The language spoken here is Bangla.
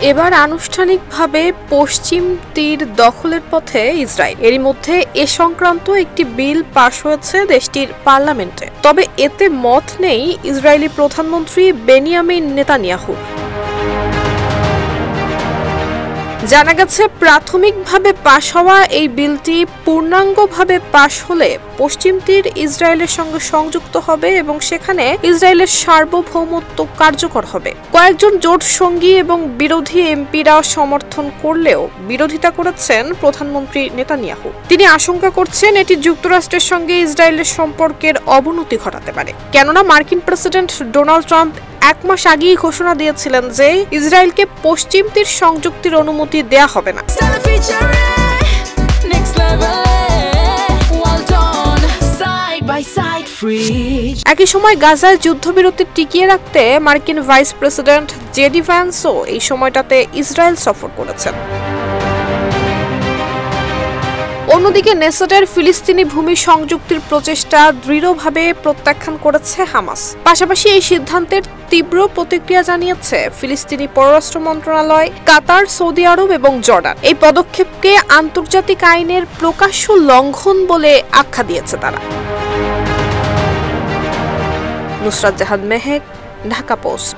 এবার আনুষ্ঠানিকভাবে পশ্চিম তীর দখলের পথে ইসরায়েল। এরই মধ্যে এ সংক্রান্ত একটি বিল পাশ হয়েছে দেশটির পার্লামেন্টে। তবে এতে মত নেই ইসরায়েলি প্রধানমন্ত্রী বেনিয়ামিন নেতানিয়াহুর। জানা গেছে, প্রাথমিকভাবে পাশ হওয়া এই বিলটি পূর্ণাঙ্গভাবে পাশ হলে পশ্চিম তীর ইসরায়েলের সঙ্গে সংযুক্ত হবে এবং সেখানে ইসরায়েলের সার্বভৌমত্ব কার্যকর হবে। কয়েকজন জোট সঙ্গী এবং বিরোধী এমপিরা সমর্থন করলেও বিরোধিতা করেছেন প্রধানমন্ত্রী নেতানিয়াহু। তিনি আশঙ্কা করছেন এটি যুক্তরাষ্ট্রের সঙ্গে ইসরায়েলের সম্পর্কের অবনতি ঘটাতে পারে। কেননা মার্কিন প্রেসিডেন্ট ডোনাল্ড ট্রাম্প 1 মাস আগেই ঘোষণা দিয়েছিলেন যে ইসরায়েলকে পশ্চিম তীর সংযুক্তির অনুমতি দেয়া হবে না। একই সময় গাজায় যুদ্ধবিরতি টিকিয়ে রাখতে মার্কিন ভাইস প্রেসিডেন্ট জেডি ভ্যান্সও এই সময়টাতে ইসরায়েল সফর করেছেন। অন্যদিকে নেসেটের ফিলিস্তিনি ভূমি সংযুক্তির প্রচেষ্টা দৃঢ়ভাবে প্রত্যাখ্যান করেছে হামাস। পাশাপাশি এই সিদ্ধান্তের তীব্র প্রতিক্রিয়া জানিয়েছে ফিলিস্তিনি পররাষ্ট্র মন্ত্রণালয়, কাতার, সৌদি আরব এবং জর্ডান। এই পদক্ষেপকে আন্তর্জাতিক আইনের প্রকাশ্য লঙ্ঘন বলে আখ্যা দিয়েছে তারা। নুসরাত জাহান মেহেক, ঢাকা পোস্ট।